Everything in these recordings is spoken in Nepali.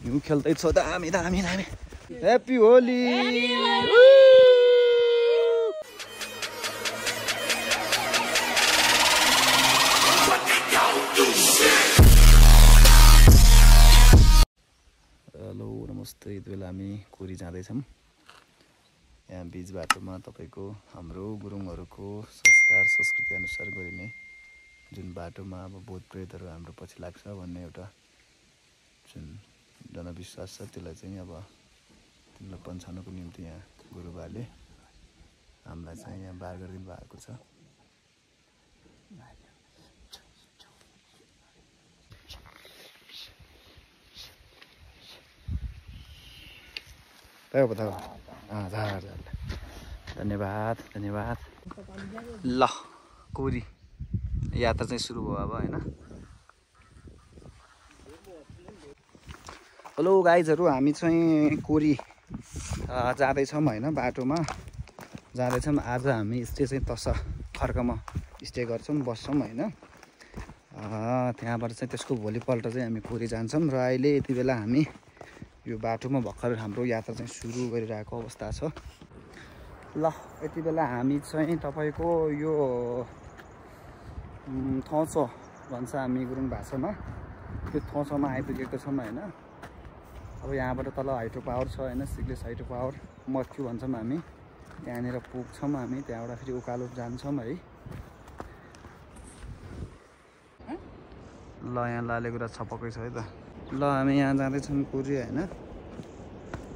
हिउँ खेल्दैछ दामी दामी दामी ह्याप्पी होली हेलो नमस्ते यति बेला हामी कोरी जाँदैछौँ यहाँ बीच बाटोमा तपाईको हाम्रो गुरुङहरूको संस्कार संस्कृति अनुसार गरिने जुन बाटोमा अब भूत प्रेतहरू हाम्रो पछि लाग्छ भन्ने एउटा जुन जनविश्वास छ त्यसलाई चाहिँ अब तिमीलाई पन्छाउनको निम्ति यहाँ गुरुबाले हामीलाई चाहिँ यहाँ बार गरिदिनु भएको छ धन्यवाद धन्यवाद ल कोरी यात्रा चाहिँ सुरु भयो अब हैन हेलो गाइजहरु हामी चाहिँ कोरी जाँदैछौँ हैन बाटोमा जाँदैछौँ आज हामी स्टे चाहिँ तसा खर्कमा स्टे गर्छौँ बस्छौँ हैन त्यहाँबाट चाहिँ त्यसको भोलिपल्ट चाहिँ हामी कोरी जान्छौँ र अहिले यति बेला हामी यो बाटोमा भर्खर हाम्रो यात्रा चाहिँ सुरु गरिरहेको अवस्था छ ल यति बेला हामी चाहिँ तपाईको यो थौचो भन्छ हामी गुरुङ भाषामा त्यो थौचोमा आइपुगेको छौँ हैन अब यहाँबाट तल हाइड्रो पावर छ हैन सिग्लेस हाइड्रो पावर मथ्यु भन्छौँ हामी त्यहाँनिर पुग्छौँ हामी त्यहाँबाट फेरि उकालो जान्छौँ है ल यहाँ लाले कुरा छपकै छ है त ल हामी यहाँ जाँदैछौँ कोरी हैन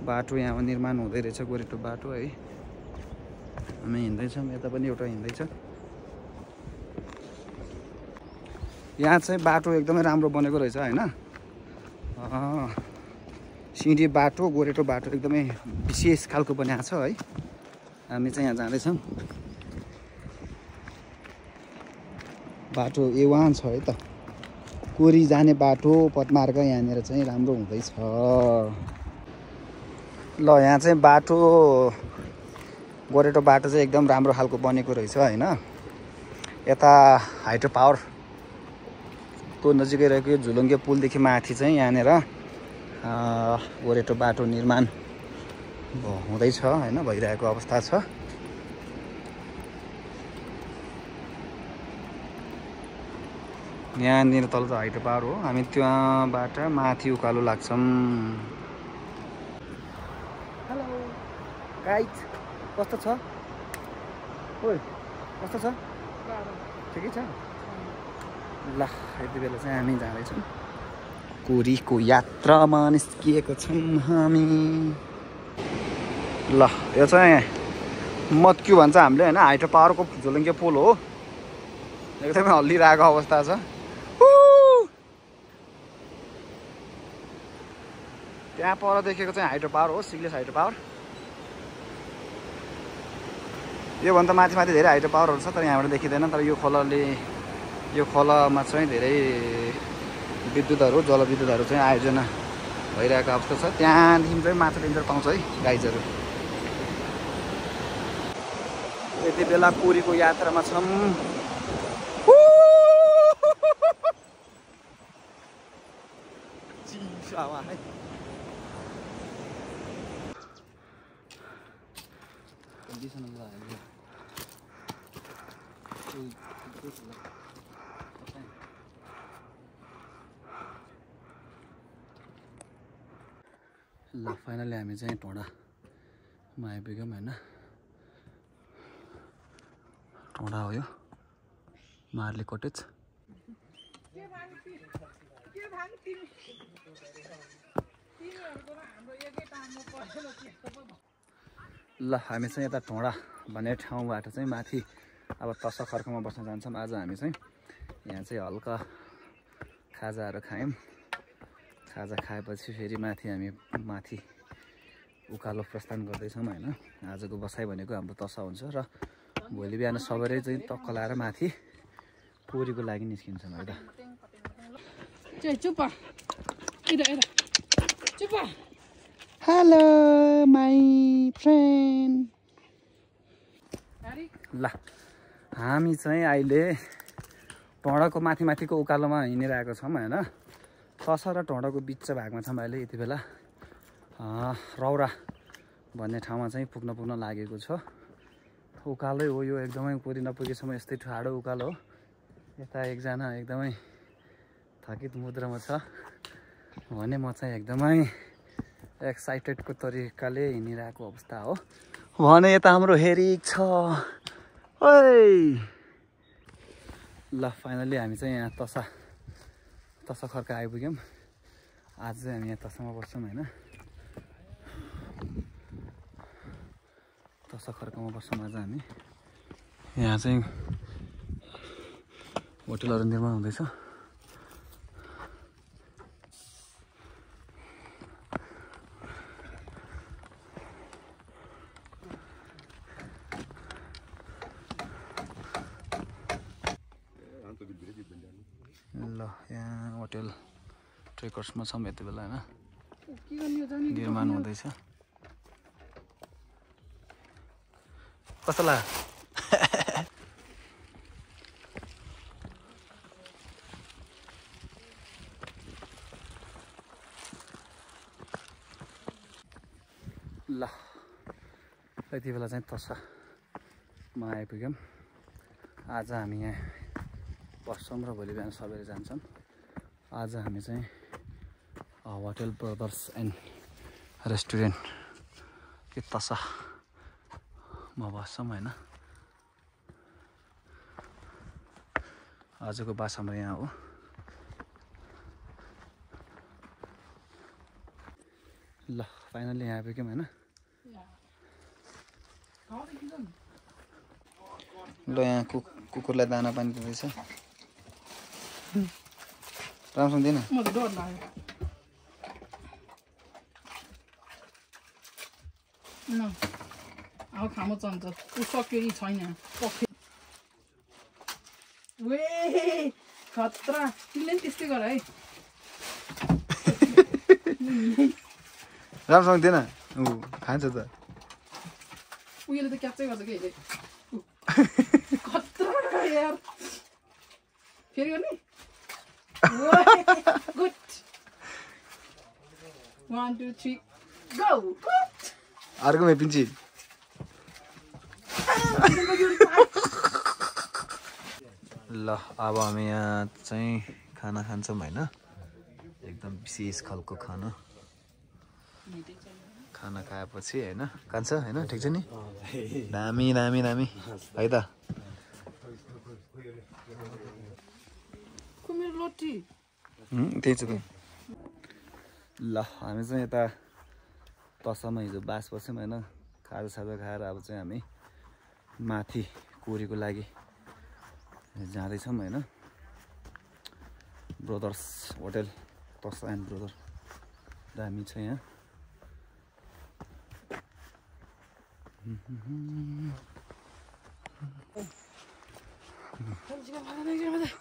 बाटो यहाँ निर्माण हुँदै रहेछ गोरेटो बाटो है हामी हिँड्दैछौँ यता पनि एउटा हिँड्दैछ यहाँ चाहिँ बाटो एकदमै राम्रो बनेको रहेछ हैन सिँढी बाटो गोरेटो बाटो एकदमै विशेष खालको बनाएको छ है हामी चाहिँ यहाँ जाँदैछौँ बाटो A1 छ है त कोरी जाने बाटो पदमार्ग यहाँनिर चाहिँ राम्रो हुँदैछ ल यहाँ चाहिँ बाटो गोरेटो बाटो चाहिँ एकदम राम्रो खालको बनेको रहेछ हैन यता हाइड्रो पावर को नजिकै रहेको झुलुङ्गे पुलदेखि माथि चाहिँ यहाँनिर गोरेटो बाटो निर्माण हुँदैछ हैन भइरहेको अवस्था छ यहाँनिर तल त हाइड्रो पावर हो हामी त्यहाँबाट माथि उकालो लाग्छौँ हेलो गाइज कस्तो छ ओइ कस्तो छ ठिकै छ ल यति बेला चाहिँ हामी जाँदैछौँ कोरीको यात्रामा निस्किएको छौँ हामी ल यो चाहिँ मथ्यु भन्छ हामीले हैन हाइड्रो पावरको झुलुङ्गे पुल हो एकदमै हल्लिरहेको अवस्था छ त्यहाँ पर देखेको चाहिँ हाइड्रो पावर हो सिग्लेस हाइड्रो पावर योभन्दा माथि माथि धेरै हाइड्रो पावरहरू छ तर यहाँबाट देखिँदैन तर यो खोलामा चाहिँ धेरै विद्युतहरू जलविद्युतहरू चाहिँ आयोजना भइरहेको अवस्था छ त्यहाँदेखि चाहिँ माछा लिन्छ पाउँछ है गाइजहरू यति बेला कोरीको यात्रामा छौँ ल फाइनली हामी चाहिँ ढोँडामा आइपुग्यौँ हैन ढोँडा हो यो मार्ली कटेज ल हामी चाहिँ यता ढोँडा भन्ने ठाउँबाट चाहिँ माथि अब तसा खर्कमा बस्न जान्छौँ आज हामी चाहिँ यहाँ चाहिँ हल्का खाजाहरू खायौँ खाजा खाएपछि फेरि माथि उकालो प्रस्थान गर्दैछौँ हैन आजको बसाइ भनेको हाम्रो तसा हुन्छ र भोलि बिहान सबैले चाहिँ टक्क लाएर माथि कोरीको लागि निस्किन्छौँ है त हेलो माई फ्रेन्ड ल हामी चाहिँ अहिले ढोँडाको माथिको उकालोमा हिँडिरहेको छौँ हैन तसा र ढोँडाको बिच भागमा छौँ अहिले यति बेला। रौरा भन्ने ठाउँमा चाहिँ पुग्न लागेको छ। उकालै हो यो, एकदमै पुरी नपुगेसम्म यस्तै ठाडो उकालो हो। यता एकजना एकदमै थकित मुद्रामा छ भने म चाहिँ एकदमै एक्साइटेडको तरिकाले हिँडिरहेको अवस्था हो भने यता हाम्रो हेरिक छ। ओइ ल फाइनली हामी चाहिँ यहाँ तसा खर्का आइपुग्यौँ। आज चाहिँ हामी यहाँ तसामा बस्छौँ होइन। तसा खर्कामा बस्छौँ आज हामी। यहाँ चाहिँ होटलहरू निर्माण हुँदैछ। ल यहाँ होटल ट्रेकर्समा छौँ यति बेला होइन। निर्माण हुँदैछ। कस्तो लाग्यो? ल यति बेला चाहिँ तसामा आइपुग्यौँ। आज हामी यहाँ बस्छौँ र भोलि बिहान सबेर जान्छौँ। आज हामी चाहिँ होटल ब्रदर्स एन्ड रेस्टुरेन्ट के तसामा बस्छौँ होइन। आजको बास हाम्रो यहाँ हो। ल फाइनली यहाँ आइपुग्यौँ होइन। ल यहाँ कुकुरलाई दाना पानी दिँदैछ। राम्रोसँग दिएन। अब खानु चाहन्छ ऊ सक्यो कि छैन। वे खतरा तिमीले पनि त्यस्तै गर है। राम्रोसँग दिएन। ऊ खान्छ त। उयोले त क्याप्चै गर्छ कि खतरा यार। फेरि गर्ने गुड 1 2 3 गो। अर्को मेपिन्ची। ल अब हामी यहाँ चाहिँ खाना खान्छौँ होइन। एकदम विशेष खालको खाना खाएपछि होइन खान्छ होइन। ठिक छ नि। दामी दामी दामी है त। त्यही छ त। ल हामी चाहिँ यता तसामा हिजो बास बस्यौँ होइन। खाजासाजा खाएर अब चाहिँ हामी माथि कोरीको लागि जाँदैछौँ होइन। ब्रदर्स होटल तसा एन्ड ब्रदर दामी छ यहाँ।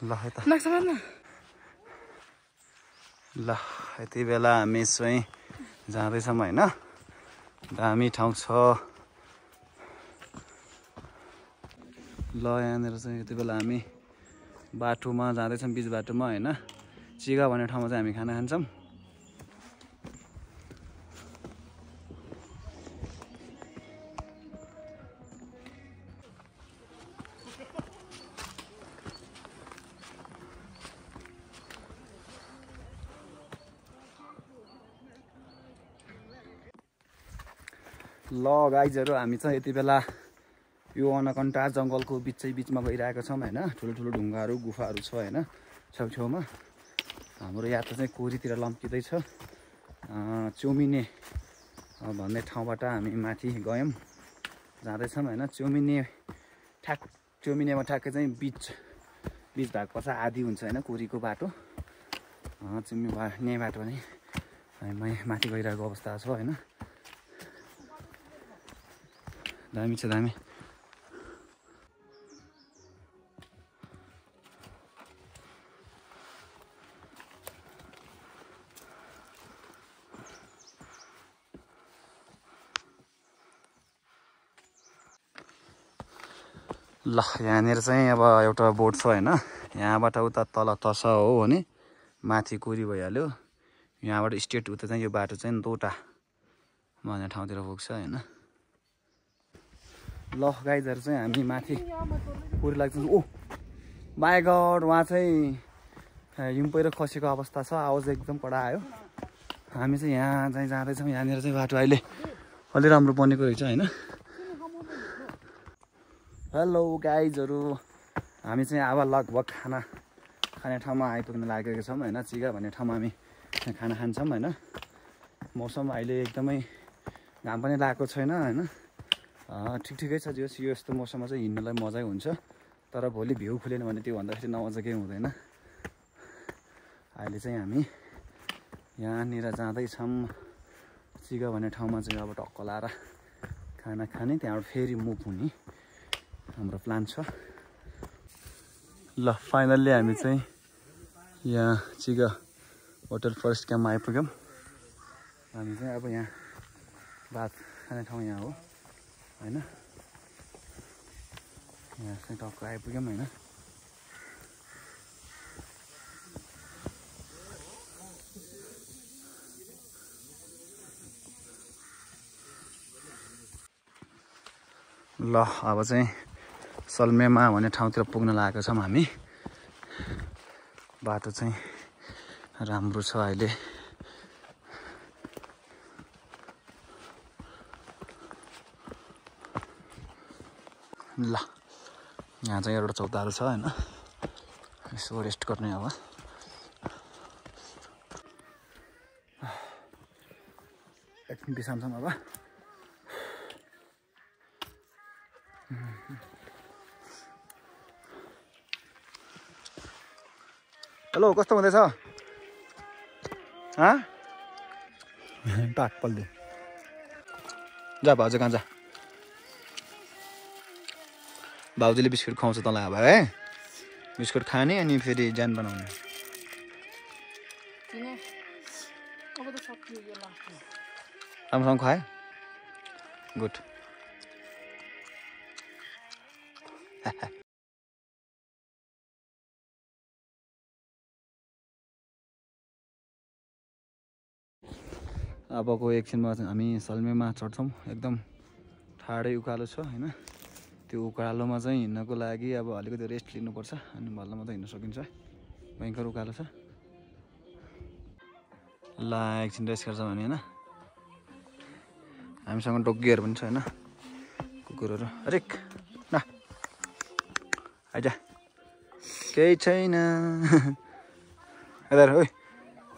ल है त। ल यति बेला हामी चाहिँ जाँदैछौँ होइन। दामी ठाउँ छ। ल यहाँनिर चाहिँ यति बेला हामी बाटोमा जाँदैछौँ। बिच बाटोमा होइन। चिगा भन्ने ठाउँमा चाहिँ हामी खाना खान्छौँ। ल गाइजहरू हामी चाहिँ यति बेला यो अनकन्टा जङ्गलको बिचमा गइरहेको छौँ होइन। ठुलो ढुङ्गाहरू गुफाहरू छ होइन छेउछेउमा। हाम्रो यात्रा चाहिँ कोरीतिर लम्किँदैछ। चौमिने भन्ने ठाउँबाट हामी माथि गयौँ जाँदैछौँ होइन। चौमिनेमा ठ्याक्कै चाहिँ बिच भाग पर्छ। आधी हुन्छ होइन कोरीको बाटो। चौमिने बाटो भने हामी माथि गइरहेको अवस्था छ होइन। दामी छ दामी। ल यहाँनिर चाहिँ अब एउटा बोट छ होइन। यहाँबाट उता तल तसा हो भने माथि कोरी भइहाल्यो यहाँबाट स्ट्रेट उता चाहिँ यो बाटो चाहिँ तोटा भन्ने ठाउँतिर पुग्छ हैन ल गाइजहरु चाहिँ हामी माथि कोरी लाग्छौँ ओ माय गॉड वहाँ चाहिँ हिउँ पहिरो खसेको अवस्था छ आवाज एकदम कडा आयो हामी चाहिँ यहाँ चाहिँ जाँदैछौँ यहाँनिर चाहिँ बाटो अहिले अलि राम्रो बनेको रहेछ हैन हेलो गाइजहरु हामी चाहिँ अब लगभग खाना खाने ठाउँमा आइपुग्न लागेको छौँ हैन चिगा भन्ने ठाउँमा हामी खाना खान्छौँ हैन मौसम अहिले एकदमै घाम पनि लागेको छैन हैन ठिकै छ जो यस्तो मौसममा चाहिँ हिँड्नलाई मजै हुन्छ तर भोलि भ्यू खुलेन भने त्यो भन्दाखेरि नमजा केही हुँदैन अहिले चाहिँ हामी यहाँनिर जाँदैछौँ चिगा भन्ने ठाउँमा चाहिँ अब टक्क लाएर खाना खाने त्यहाँबाट फेरि मुभ हुने हाम्रो प्लान छ ल फाइनल्ली हामी चाहिँ यहाँ चिगा होटल फरेस्ट क्याम्पमा आइपुग्यौँ हामी चाहिँ अब यहाँ भात खाने ठाउँ यहाँ हो हैन यहाँ चाहिँ टक्क आइपुग्यौँ हैन ल अब चाहिँ सल्मेमा भन्ने ठाउँतिर पुग्न लागेको छौँ हामी बाटो चाहिँ राम्रो छ अहिले ल यहाँ चाहिँ एउटा चौतारो छ हैन यसो रेस्ट गर्ने अब एकछिन बिसाउँछौँ अब हेलो कस्तो हुँदैछ पाक पल्दे जा भाउजू कहाँ जा भाउजूले बिस्कुट खुवाउँछ तँलाई अब है बिस्कुट खाने अनि फेरि ज्यान बनाउने राम्रोसँग खुवाए गुड अबको एकछिनमा हामी सल्मेमा चढ्छौँ एकदम ठाडै उकालो छ हैन त्यो उकालोमा चाहिँ हिँड्नको लागि अब अलिकति रेस्ट लिनुपर्छ अनि बल्ल मात्रै हिँड्न सकिन्छ भयङ्कर उकालो छ ल एकछिन रेस्ट गर्छौँ हामी हैन हामीसँग डोगीहरू पनि छ हैन कुकुरहरू अरेक न आइजा केही छैन यता ओइ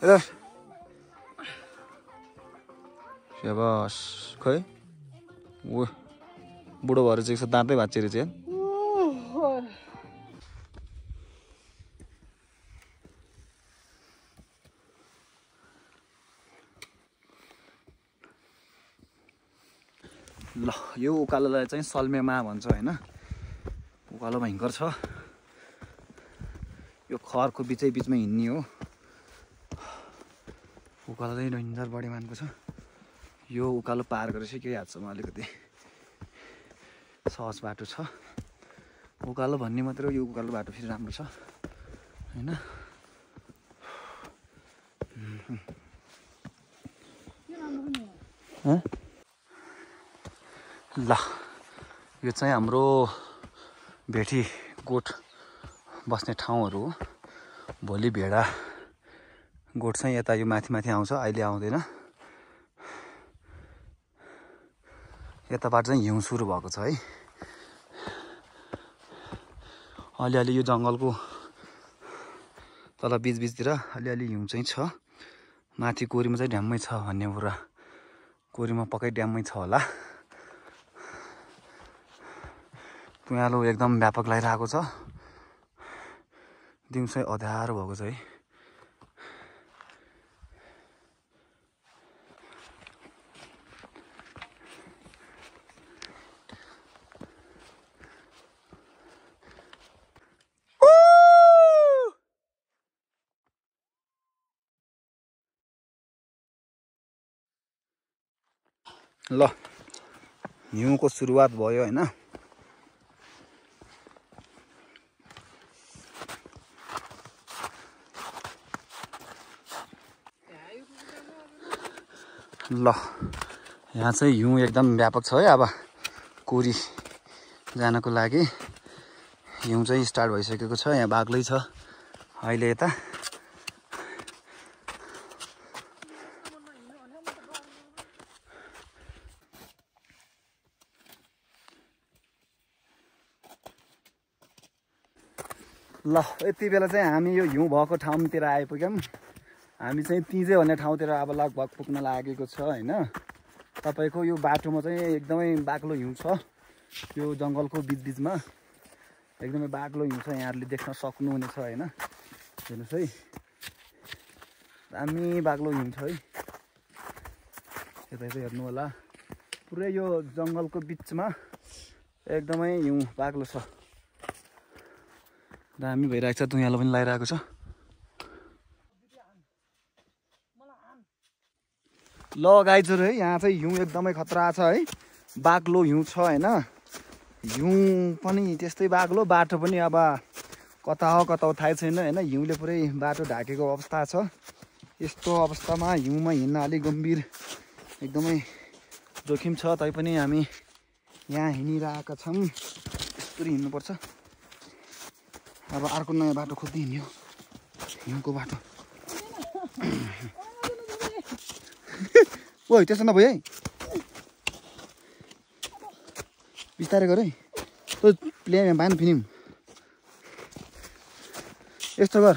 यता बस खै ओ बुढो भएर चाहिँ दाँतै भाँचिएर चाहिँ ल यो उकालोलाई चाहिँ सल्मेमा भन्छ हैन उकालो भयङ्कर छ यो खरको बिचमा हिँड्ने हो उकालो चाहिँ डेन्जर बढी मानको छ यो उकालो पार गरेपछि केही हातसम्म अलिकति सहज बाटो छ उकालो भन्ने मात्र यो उकालो बाटो फेरि राम्रो छ हैन ल यो चाहिँ हाम्रो भेटी गोठ बस्ने ठाउँहरू हो भोलि भेडा गोठ चाहिँ यता यो माथि आउँछ अहिले आउँदैन यताबाट चाहिँ हिउँ सुरु भएको छ है अलिअलि यो जङ्गलको तल बिचतिर अलिअलि हिउँ चाहिँ छ माथि कोरीमा चाहिँ ड्याममै छ भन्ने कुरा कोरीमा पक्कै ड्याममै छ होला तुयालो एकदम व्यापक लागिरहेको छ दिउँसै अँध्यारो भएको छ है ल हिउँको सुरुवात भयो हैन ल यहाँ चाहिँ हिउँ एकदम व्यापक छ है। अब कुरी जानको लागि हिउँ चाहिँ स्टार्ट भइसकेको छ। यहाँ बाग्लै छ अहिले यता। ल यति बेला चाहिँ हामी यो हिउँ भएको ठाउँतिर आइपुग्यौँ। हामी चाहिँ तिजे भन्ने ठाउँतिर अब लगभग पुग्न लागेको छ होइन। तपाईँको यो बाटोमा चाहिँ एकदमै बाक्लो हिउँ छ। यो जङ्गलको बिचबिचमा एकदमै बाक्लो हिउँ छ, यहाँहरूले देख्न सक्नुहुनेछ होइन। हेर्नुहोस् है, दामी बाक्लो हिउँ छ है। यता चाहिँ हेर्नु होला, पुरै यो जङ्गलको बिचमा एकदमै हिउँ बाक्लो छ। दामी भइरहेको छ, दुनियाँलाई पनि लगाइरहेको छ। ल गाइजहरू है, यहाँ चाहिँ हिउँ एकदमै खतरा छ है। बाक्लो हिउँ छ होइन। हिउँ पनि त्यस्तै बाक्लो, बाटो पनि अब कता हो कता हो थाहै छैन होइन। हिउँले पुरै बाटो ढाकेको अवस्था छ। यस्तो अवस्थामा हिउँमा हिँड्न अलिक गम्भीर एकदमै जोखिम छ। तैपनि हामी यहाँ हिँडिरहेका छौँ। यस्तरी हिँड्नुपर्छ। अब अर्को नयाँ बाटो खोज्दै हिँड्यो, हिउँको बाटो। ओ त्यसो नभयो है, बिस्तारै गर है। त्यो प्लेन बान फिल्म यस्तो गर।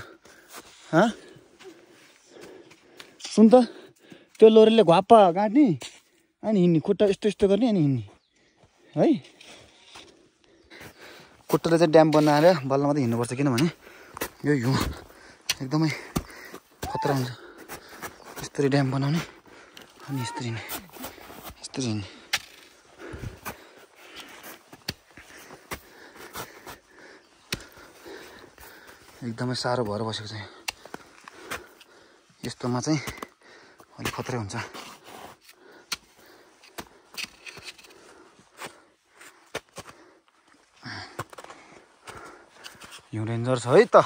सुन त, त्यो लोरीले घ्वाप्पा गाड्ने अनि हिँड्ने, खुट्टा यस्तो यस्तो गर्ने अनि हिँड्ने है। खुट्टाले चाहिँ ड्याम बनाएर बल्ल मात्रै हिँड्नुपर्छ, किनभने यो हिउँ एकदमै खतरा हुन्छ। यस्तरी ड्याम बनाउने अनि यस्तरी हिँड्ने, यस्तरी हिँड्ने। एकदमै साह्रो भएर बसेको छ। यस्तोमा चाहिँ अलिक खतरै हुन्छ। हिउँ डेन्जर छ है त।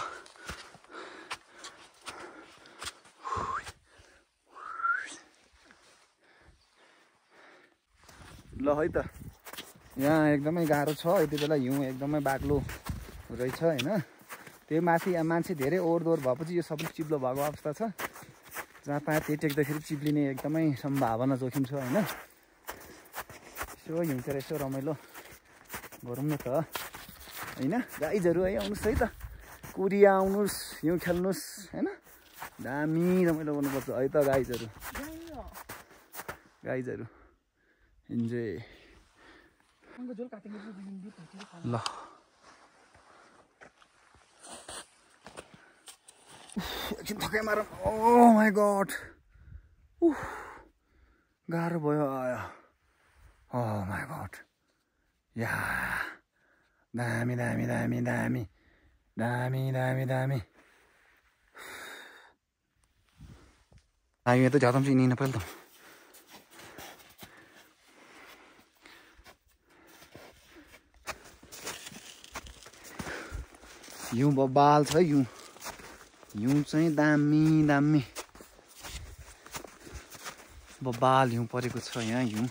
ल है त, यहाँ एकदमै गाह्रो छ यति बेला। हिउँ एकदमै बाक्लो रहेछ होइन। त्यो माथि मान्छे धेरै ओहोरदोहोर भएपछि यो सबै चिप्लो भएको अवस्था छ। जहाँ पाए त्यही टेक्दाखेरि चिप्लिने एकदमै सम्भावना जोखिम छ होइन। यसो हिउँतिर यसो रमाइलो गरौँ न त होइन। गाइजहरू है, आउनुहोस् है त, कुरी आउनुहोस्, हिउँ खेल्नुहोस् होइन। दामी रमाइलो गर्नुपर्छ है त गाइजहरू। गाइजहरू इन्जोय। ल एकछिन थकाइ मारौँ। ओ माई गड, गाह्रो भयो। ओ माई गड, या दामी दामी दामी दामी दामी दामी दामी। ये तो जाता हूँ नहीं ना पहले तो। हिउँ बबाल छ हिउँ। हिउँ चाहिँ दामी दामी बबाल हिउँ परेको छ यहाँ। हिउँ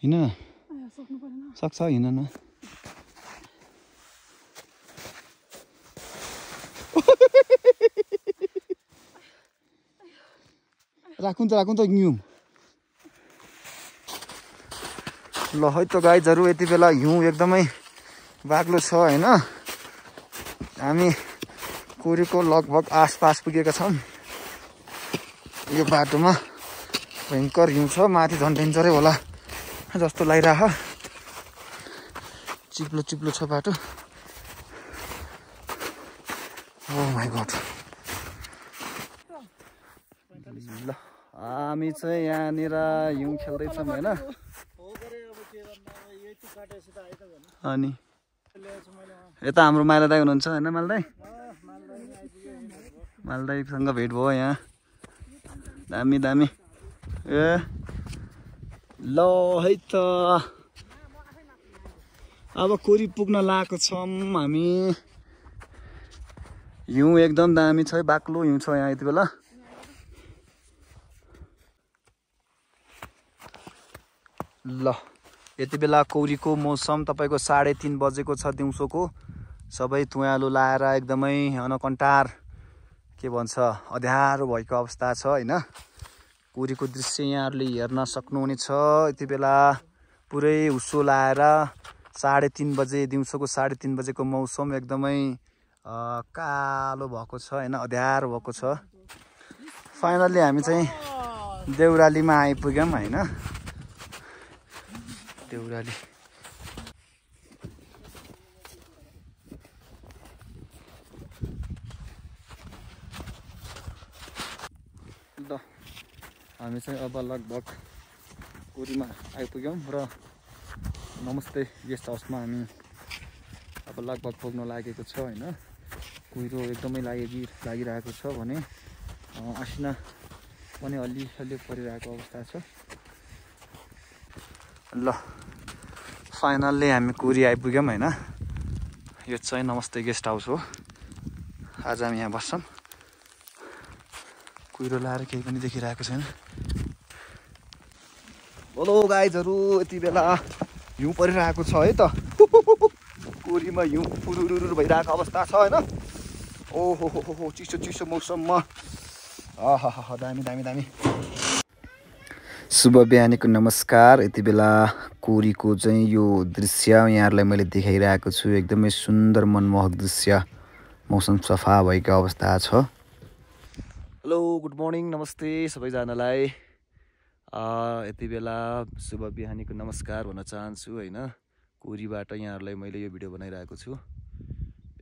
हिँड्न सक्छ, हिँड्न न। राखुन त हिउँ। ल है त गाइजहरू, यति बेला हिउँ एकदमै बाक्लो छ होइन। हामी कुरीको लगभग आसपास पुगेका छौँ। यो बाटोमा भयङ्कर हिउँ छ, माथि झन् डेन्जरै होला जस्तो लागिरह। चिप्लो चिप्लो छ बाटो। ओ माई गड। ल हामी चाहिँ यहाँनिर हिउँ खेल्दैछौँ होइन। अनि यता हाम्रो माइला दाई हुनुहुन्छ होइन। मालदाई मालदाईसँग भेट भयो यहाँ। दामी दामी। ए ल है त अब कोरी पुग्न लागेको छौँ हामी। हिउँ एकदम दामी छ है, बाक्लो हिउँ छ यहाँ यति बेला। ल यति बेला कोरीको मौसम तपाईको 3:30 बजेको छ दिउँसोको। सबै तुवालो लाएर एकदमै अनकन्टार के भन्छ अँध्यारो भएको अवस्था छ हैन। कोरीको दृश्य यहाँहरुले हेर्न सक्नुहुनेछ। यति बेला पुरै हुस्सो लाएर 3:30 बजे दिउँसोको 3:30 बजेको मौसम एकदमै कालो भएको छ हैन, अँध्यारो भएको छ। फाइनली हामी चाहिँ देउरालीमा आइपुग्यौं हैन। देउराली ल हामी चाहिँ अब लगभग कोरीमा आइपुग्यौं र नमस्ते गेस्ट हाउसमा हामी अब लगभग पुग्न लागेको छ हैन। कुहिरो एकदमै लागिरहेको छ भने असिना पनि अलि परिरहेको अवस्था छ। ल फाइनल्ली हामी कोरी आइपुग्यौं हैन। यो चाहिँ नमस्ते गेस्ट हाउस हो। आज हामी यहाँ बस्छौं। कुहिरो लाएर केही पनि देखिरहेको छैन। हेलो गाइजहरु, यति बेला हिउँ परिरहेको छ है त। कोरीमा हिउँ फुरुरुरु भइरहेको अवस्था छ हैन। ओहो हो हो चिसो मौसममा आहा दामी दामी दामी। शुभ बिहानीको नमस्कार। यति बेला कोरीको चाहिँ यो दृश्य यहाँहरुलाई मैले देखाइरहेको छु। एकदमै सुन्दर मनमोहक दृश्य, मौसम सफा भएको अवस्था छ। हेलो गुड मर्निङ, नमस्ते सबैजनालाई। यति बेला शुभ बिहानीको नमस्कार भन्न चाहन्छु हैन। कोरीबाट यहाँहरुलाई मैले यो भिडियो बनाइरहेको छु।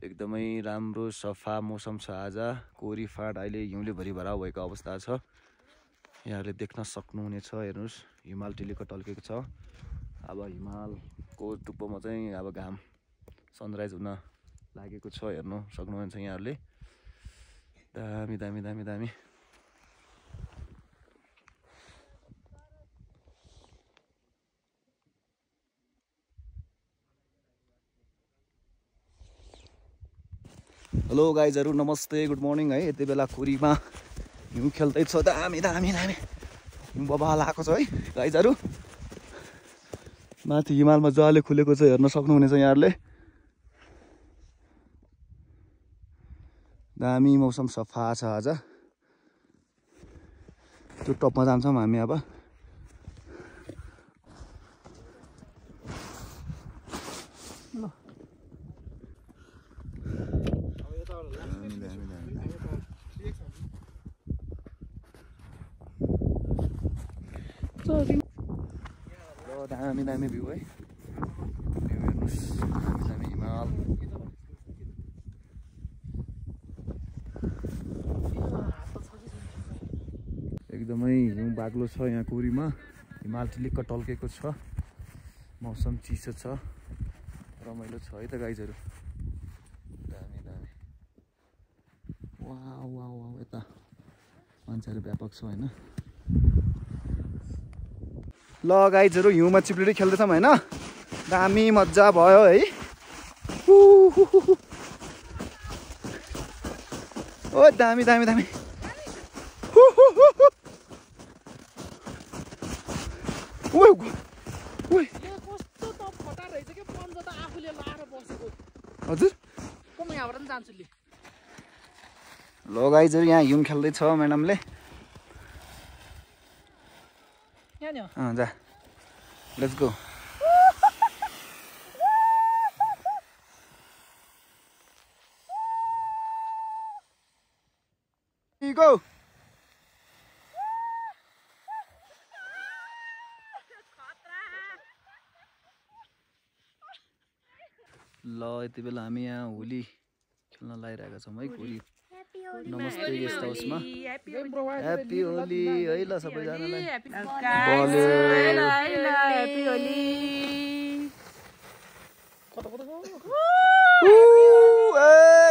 एकदमै राम्रो सफा मौसम छ आज। कोरी फाँट अहिले हिउँले भरिभरा भएको अवस्था छ। यहाँहरुले देख्न सक्नुहुनेछ। हेर्नुस्, हिमाल टिलिक्क टल्केको छ। अब हिमालको टुप्पोमा चाहिँ अब घाम सनराइज हुन लागेको छ। हेर्नु सक्नुहुन्छ यहाँहरुले। दामी दामी दामी दामी। हेलो गाइजहरु, नमस्ते गुड मर्निङ है। यति बेला कोरीमा हिउँ खेल्दै छ। दामी दामी दामी हिउँ बबाल आएको छ है गाइजहरु। माथि हिमालमा जले खुलेको छ, हेर्न सक्नुहुनेछ यहाँहरुले। दामी मौसम सफा छ आज। त्यो टपमा जान्छौँ हामी अब। दामी दामी भ्यू है। भ्यू हेर्नुस्, दामी हिमाल। एकदमै हिउँ बाक्लो छ यहाँ कोरीमा। हिमाल टिलिक्क टल्केको छ। मौसम चिसो छ, रमाइलो छ है त गाइजहरु। दामी दामी। वाउ वाउ वाउ, यता मान्छेहरु व्यापक छ हैन। ल गाइजहरु, हिउँमा चिप्लिँदै खेल्दैछौँ हैन। दामी मजा भयो है। ओ दामी दामी दामी। हजुर ल गाइजहरु, यहाँ हिउँ खेल्दैछ म्याडमले। जा लेट्स गो। गो। ल यति बेला हामी यहाँ होली खेल्न लागिरहेका छौँ है कोरी नमस्ते गेस्ट हाउसमा। ह्याप्पी होली है ल सबैजनालाई।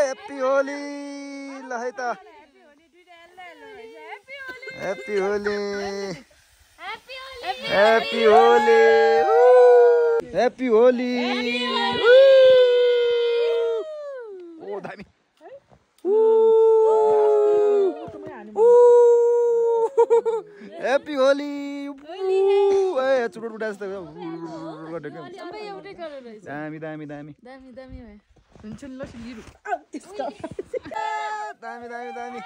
ह्याप्पी होली ल है त। Happy Holi. Happy Holi happy Holi ओ दामी ह्याप्पी होली ए चुरोट उठा जस्तो दामी दामी दामी दामी दामी दामी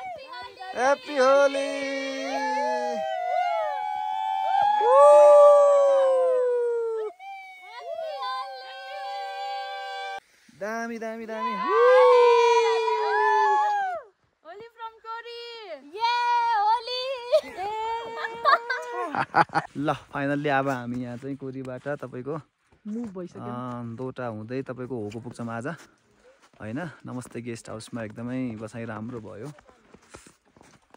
ह्याप्पी होली दामी दामी दामी Holy from Kori. Yeah, Holy. ल फाइनल्ली अब हामी यहाँ चाहिँ कोरीबाट तपाईँको मुभ भइसक्यो दोटा हुँदै तपाईँको होको पुग्छौँ आज होइन नमस्ते गेस्ट हाउसमा एकदमै बसाइ राम्रो भयो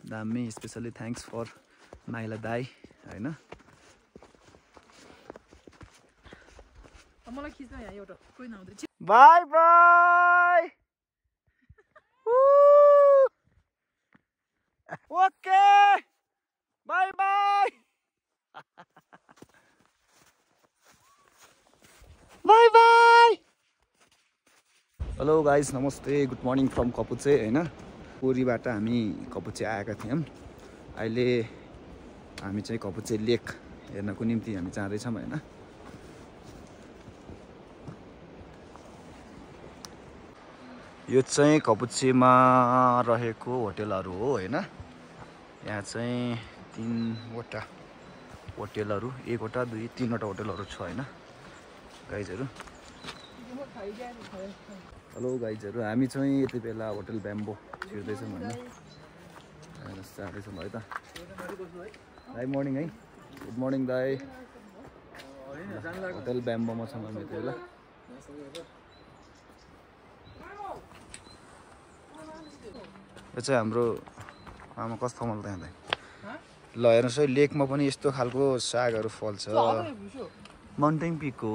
दामी स्पेसली थ्याङ्क्स फर माइला दाई होइन मलाई खिच्न यहाँ एउटा कोही नहुँदै bye bye okay bye bye bye bye hello guys नमस्ते गुड मर्निङ फ्रम कपुचे होइन कोरीबाट हामी कपुचे आएका थियौँ अहिले हामी चाहिँ कपुचे लेक हेर्नको निम्ति हामी जाँदैछौँ होइन यो चाहिँ कपुचेमा रहेको होटेलहरू हो होइन यहाँ चाहिँ 3वटा होटेलहरू 1वटा 2 3वटा होटेलहरू छ होइन गाइजहरू हेलो गाइजहरू हामी चाहिँ यति बेला होटल ब्याम्बो छिर्दैछौँ होइन जाँदैछौँ है त दाइ मर्निङ है गुड मर्निङ दाइ होटल ब्याम्बोमा छौँ हामी यति बेला यो चाहिँ हाम्रो आमा कस्तो कमल त्यहाँ ल हेर्नुहोस् है लेकमा पनि यस्तो खालको सागहरू फल्छ माउन्टेन पिक हो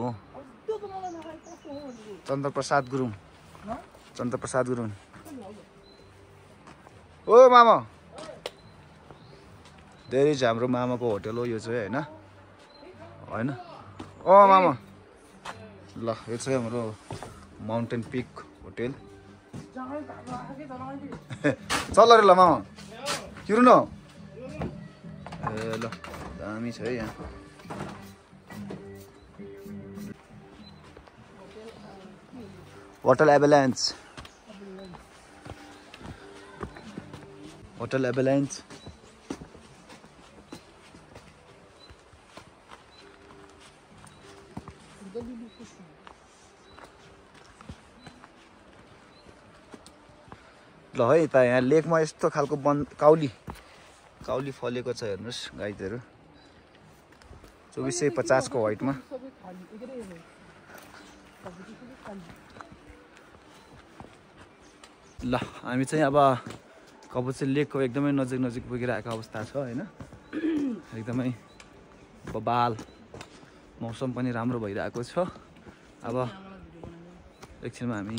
चन्द्रप्रसाद गुरुङ ओ मामा धेरै चाहिँ हाम्रो मामाको होटल हो यो चाहिँ होइन ओ मामा ल यो चाहिँ हाम्रो माउन्टेन पिक होटेल चल रे ल मामा किरु न ए ल दामी छ है यहाँ होटल एभलान्च ल है त यहाँ लेकमा यस्तो खालको काउली फलेको छ हेर्नुहोस् गाइजहरू 2450 को वाइटमा ल हामी चाहिँ अब कपुचे लेकको एकदमै नजिक पुगिरहेको अवस्था छ होइन एकदमै बबाल मौसम पनि राम्रो भइरहेको छ अब एकछिनमा हामी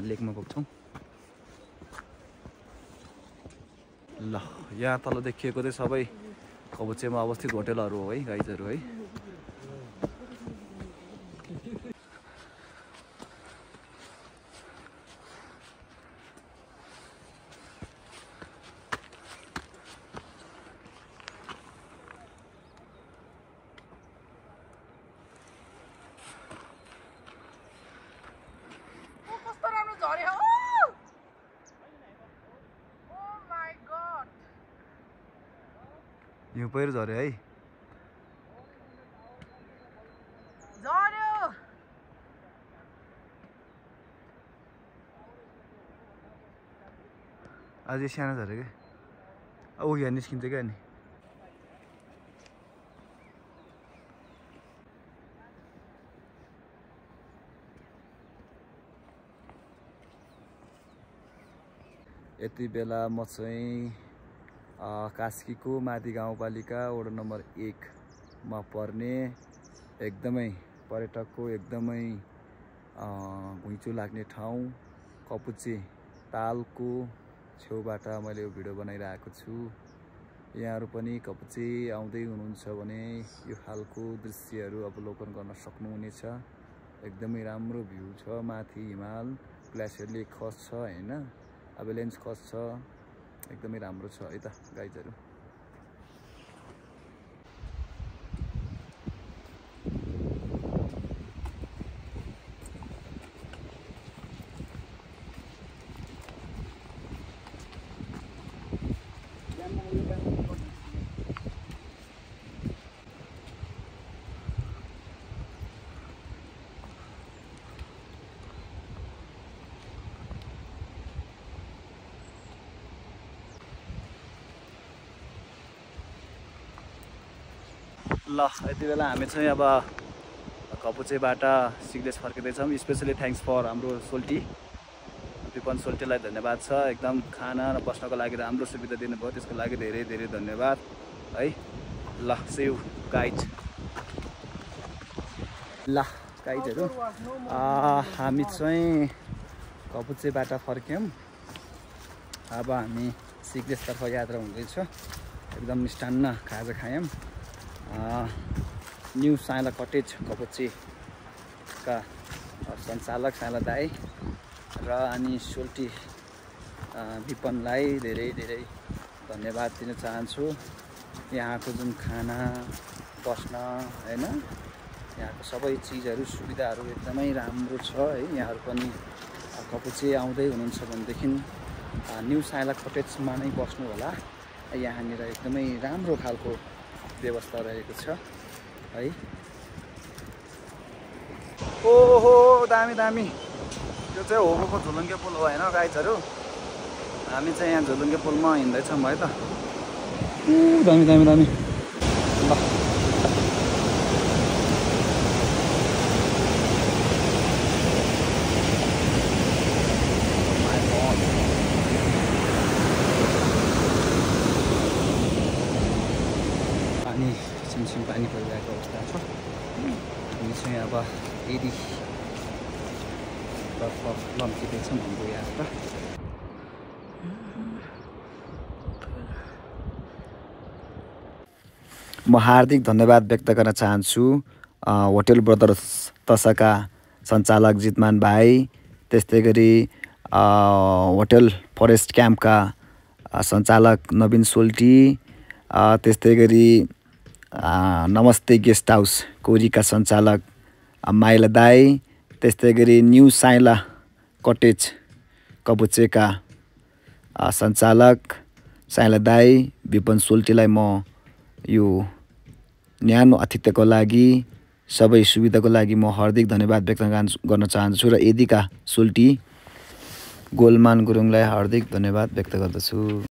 लेकमा पुग्छौँ ल यहाँ तल देखिएको चाहिँ सबै कपुचेमा अवस्थित होटेलहरू हो है गाइजहरू है कस्तो राम्रो झर्यो हिउँ पहिरो झऱ्यो है अझै सानो झऱ्यो क्या ऊ यहाँ निस्किन्छ क्या नि यति बेला म चाहिँ कास्कीको माथि गाउँपालिका वडा नम्बर 1 मा पर्ने एकदमै पर्यटकको एकदमै घुइँचो लाग्ने ठाउँ कपुचे तालको छेउबाट मैले यो भिडियो बनाइरहेको छु यहाँहरू पनि कपुचे आउँदै हुनुहुन्छ भने यो खालको दृश्यहरू अवलोकन गर्न सक्नुहुनेछ। एकदमै राम्रो भ्यू छ। माथि हिमाल ग्लेसियर लेक खस्छ हैन, अभेलेन्स खस्छ। एकदमै राम्रो छ है त गाइजहरू। ल यति बेला हामी चाहिँ अब कपुचेबाट सिग्लेस फर्किँदैछौँ। स्पेसली थ्याङ्क्स फर हाम्रो सोल्टी विपन सोल्टीलाई धन्यवाद छ। एकदम खाना र बस्नको लागि राम्रो सुविधा दिनुभयो, त्यसको लागि धेरै धेरै धन्यवाद है। ल सी यू गाइज। ल गाइजहरू हामी चाहिँ कपुचेबाट फर्क्यौँ। अब हामी सिग्लेसतर्फ यात्रा हुँदैछ। एकदम मिष्टान्न खाजा खायौँ। न्यू साइला कटेज कपुचेका सञ्चालक साइला दाई र अनि सोल्टी विपनलाई धेरै धेरै धन्यवाद दिन चाहन्छु। यहाँको जुन खाना बस्न हैन, यहाँको सबै चिजहरू सुविधाहरू एकदमै राम्रो छ है। यहाँहरू पनि कपुचे आउँदै हुनुहुन्छ भनेदेखि न्यू साइला कटेजमा नै बस्नु होला। यहाँनिर एकदमै राम्रो खालको व्यवस्था रहेको छ है। ओहो दामी दामी, यो चाहिँ होमको झुलुङ्गे पुल हो होइन गाइजहरू। हामी चाहिँ यहाँ झुलुङ्गे पुलमा हिँड्दैछौँ है त। दामी दामी दामी। ल पानी छिमछिम पानी परिरहेको अवस्था छ। हामी चाहिँ अब यदि तर्फ लम्किँदैछौँ हाम्रो यात्रा। म हार्दिक धन्यवाद व्यक्त गर्न चाहन्छु होटल ब्रदर्स तसका सञ्चालक जितमान भाइ, त्यस्तै गरी होटल फरेस्ट क्याम्पका सञ्चालक नवीन सोल्टी, त्यस्तै गरी नमस्ते गेस्ट हाउस कोरीका सञ्चालक माइला दाई, त्यस्तै गरी न्यू साइला कटेज कपुचेका सञ्चालक साइला दाई विपन सोल्टीलाई म यो न्यानो आतिथ्यको लागि, सबै सुविधाको लागि म हार्दिक धन्यवाद व्यक्त गर्न चाहन्छु र यदिका सोल्टी गोलमान गुरुङलाई हार्दिक धन्यवाद व्यक्त गर्दछु।